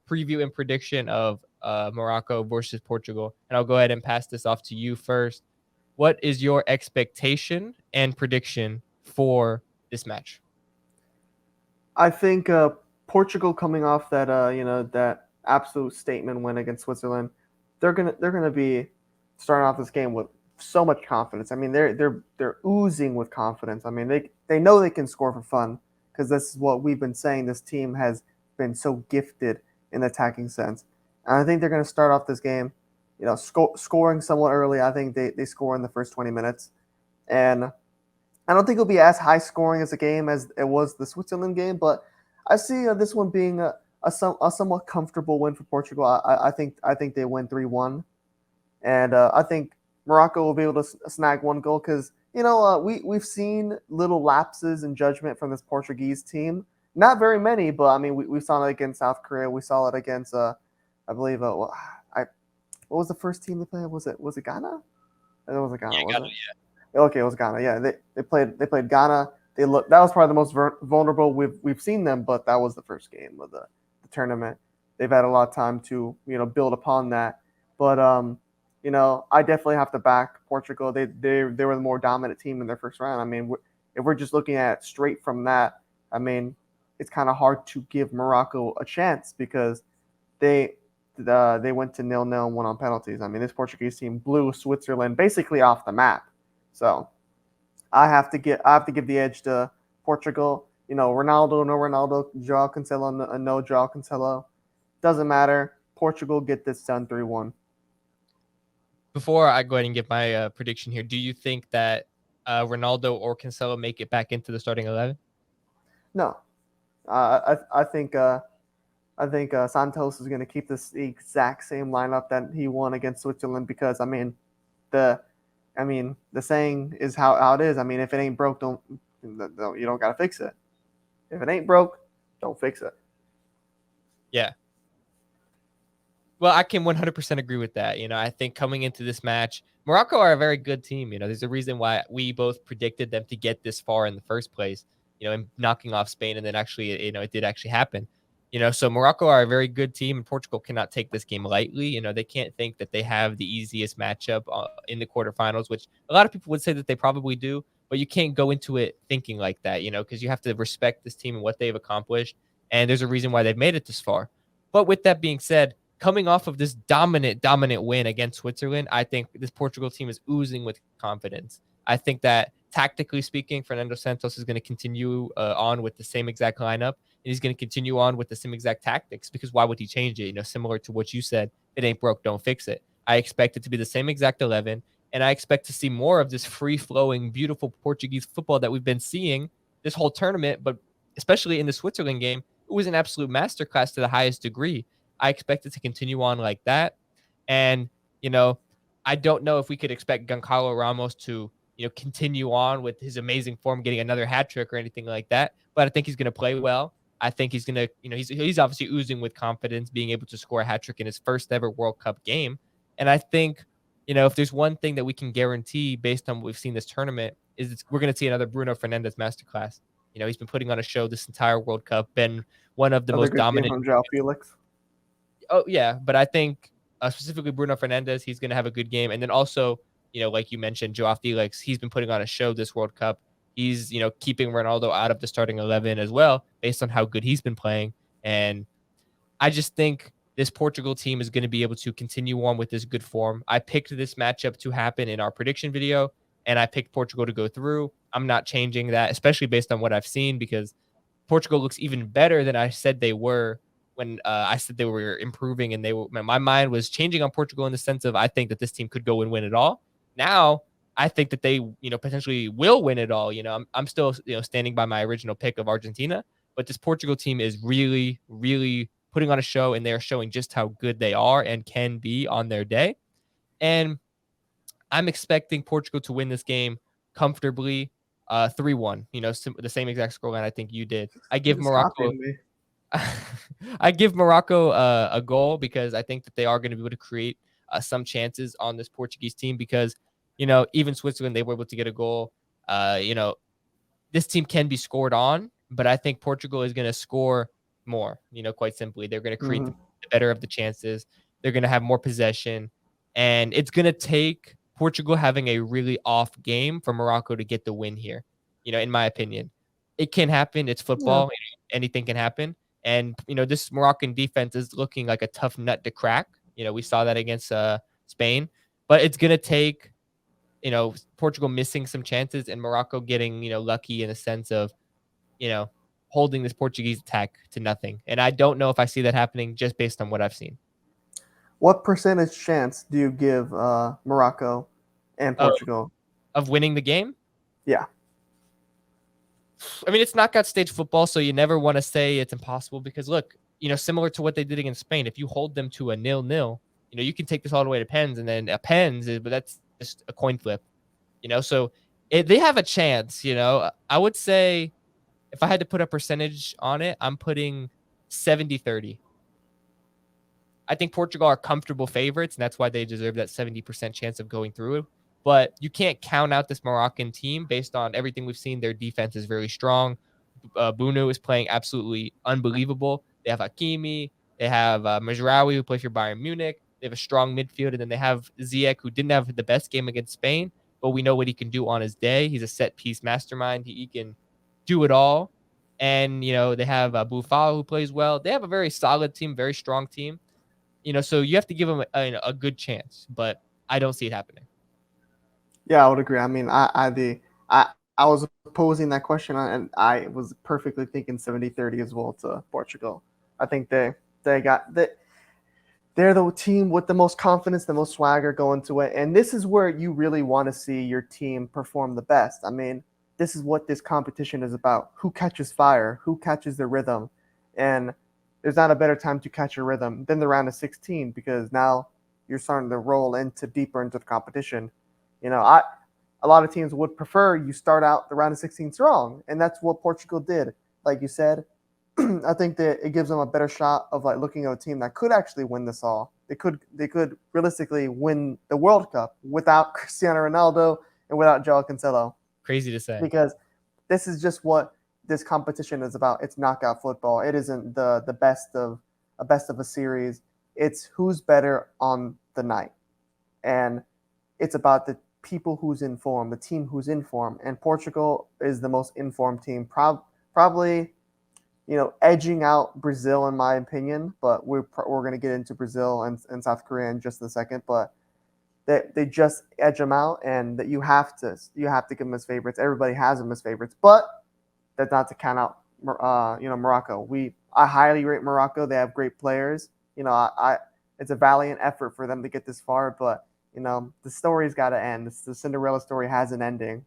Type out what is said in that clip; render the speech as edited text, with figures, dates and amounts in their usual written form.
preview and prediction of Morocco versus Portugal. And I'll go ahead and pass this off to you first. What is your expectation and prediction for this match? I think Portugal coming off that that absolute statement win against Switzerland, they're gonna be starting off this game with so much confidence. I mean, they're oozing with confidence. I mean, they know they can score for fun because this is what we've been saying. This team has been so gifted in the attacking sense, and I think they're gonna start off this game, scoring somewhat early. I think they score in the first 20 minutes, and I don't think it'll be as high scoring as a game as it was the Switzerland game, but I see this one being a somewhat comfortable win for Portugal. I think they win 3-1, and I think Morocco will be able to snag one goal because we've seen little lapses in judgment from this Portuguese team. Not very many, but I mean we saw it against South Korea. We saw it against I believe what was the first team they played? Was it Ghana? It wasn't Ghana, Yeah, was Ghana, it? Okay, it was Ghana. Yeah, they played Ghana. That was probably the most vulnerable we've seen them, but that was the first game of the tournament. They've had a lot of time to build upon that, but I definitely have to back Portugal. They were the more dominant team in their first round. I mean, if we're just looking at it straight from that, I mean, it's kind of hard to give Morocco a chance because they they went to 0-0 and won on penalties. I mean, this Portuguese team blew Switzerland basically off the map. So I have to give the edge to Portugal. Ronaldo, no Ronaldo, Joao Cancelo, no Joao Cancelo. Doesn't matter. Portugal get this done 3-1. Before I go ahead and give my prediction here, do you think that Ronaldo or Cancelo make it back into the starting 11? No, I think Santos is going to keep this the exact same lineup that he won against Switzerland because the the saying is how it is. I mean, if it ain't broke, don't you don't gotta fix it. If it ain't broke, don't fix it. Yeah. Well, I can 100% agree with that. I think coming into this match, Morocco are a very good team. There's a reason why we both predicted them to get this far in the first place, and knocking off Spain. And then actually, it did actually happen. So Morocco are a very good team, and Portugal cannot take this game lightly. They can't think that they have the easiest matchup in the quarterfinals, which a lot of people would say that they probably do. But you can't go into it thinking like that, because you have to respect this team and what they've accomplished. And there's a reason why they've made it this far. But with that being said, coming off of this dominant win against Switzerland, I think this Portugal team is oozing with confidence. I think that tactically speaking, Fernando Santos is going to continue on with the same exact lineup, and he's going to continue on with the same exact tactics because why would he change it? Similar to what you said, it ain't broke, don't fix it. I expect it to be the same exact 11, and I expect to see more of this free-flowing, beautiful Portuguese football that we've been seeing this whole tournament, but especially in the Switzerland game, it was an absolute masterclass to the highest degree. I expect it to continue on like that. And, I don't know if we could expect Goncalo Ramos to, continue on with his amazing form, getting another hat trick or anything like that. But I think he's going to play well. I think he's going to, he's obviously oozing with confidence, being able to score a hat trick in his first ever World Cup game. And I think, if there's one thing that we can guarantee based on what we've seen this tournament is we're going to see another Bruno Fernandes masterclass. He's been putting on a show this entire World Cup, been one of the Another most good game dominant. from Joao Felix. Oh yeah, but I think specifically Bruno Fernandes, he's going to have a good game, and then also, like you mentioned, Joao Felix, he's been putting on a show this World Cup. He's keeping Ronaldo out of the starting 11 as well, based on how good he's been playing, and I just think this Portugal team is going to be able to continue on with this good form. I picked this matchup to happen in our prediction video, and I picked Portugal to go through. I'm not changing that, especially based on what I've seen, because Portugal looks even better than I said they were when I said they were improving, and my mind was changing on Portugal in the sense of I think that this team could go and win it all. Now I think that they potentially will win it all. I'm still standing by my original pick of Argentina, but this Portugal team is really, really putting on a show, and they're showing just how good they are and can be on their day. And I'm expecting Portugal to win this game comfortably, 3-1. The same exact scoreline I think you did. I You're give just Morocco. copying me. I give Morocco a goal because I think that they are going to be able to create some chances on this Portuguese team because, even Switzerland, they were able to get a goal. This team can be scored on, but I think Portugal is going to score more, quite simply. They're going to create Mm-hmm. the better of the chances. They're going to have more possession. And it's going to take Portugal having a really off game for Morocco to get the win here, in my opinion. It can happen. It's Yeah. football. Anything can happen. And, this Moroccan defense is looking like a tough nut to crack. We saw that against Spain. But it's going to take, Portugal missing some chances and Morocco getting, lucky in the sense of, holding this Portuguese attack to nothing. And I don't know if I see that happening just based on what I've seen. What percentage chance do you give Morocco and Of, Portugal? of winning the game? Yeah. I mean, it's knockout stage football, so you never want to say it's impossible because look, similar to what they did against Spain, if you hold them to a 0-0, you can take this all the way to pens, and then a pens, but that's just a coin flip, So they have a chance, I would say if I had to put a percentage on it, I'm putting 70-30. I think Portugal are comfortable favorites, and that's why they deserve that 70% chance of going through. But you can't count out this Moroccan team based on everything we've seen. Their defense is very strong. Bunu is playing absolutely unbelievable. They have Hakimi. They have Mazraoui, who plays for Bayern Munich. They have a strong midfield, and then they have Ziyech, who didn't have the best game against Spain, but we know what he can do on his day. He's a set-piece mastermind. He can do it all. And, they have Boufal, who plays well. They have a very solid team, very strong team. So you have to give them a good chance, but I don't see it happening. Yeah, I would agree. I mean, I was posing that question, and I was perfectly thinking 70-30 as well to Portugal. I think they're the team with the most confidence, the most swagger going to it, and this is where you really want to see your team perform the best. I mean, this is what this competition is about: who catches fire, who catches the rhythm, and there's not a better time to catch a rhythm than the round of 16 because now you're starting to roll into deeper into the competition. A lot of teams would prefer you start out the round of 16 strong, and that's what Portugal did. Like you said, I think that it gives them a better shot of like looking at a team that could actually win this all. They could realistically win the World Cup without Cristiano Ronaldo and without Joao Cancelo. Crazy to say. Because this is just what this competition is about. It's knockout football. It isn't the best of a series. It's who's better on the night. And it's about the people who's in form, the team who's in form. And Portugal is the most informed team, probably, edging out Brazil in my opinion. But we're going to get into Brazil and South Korea in just a second. But they just edge them out, and that you have to give them as favorites. Everybody has them as favorites, but that's not to count out Morocco. I highly rate Morocco. They have great players. It's a valiant effort for them to get this far, but the story's got to end. The Cinderella story has an ending.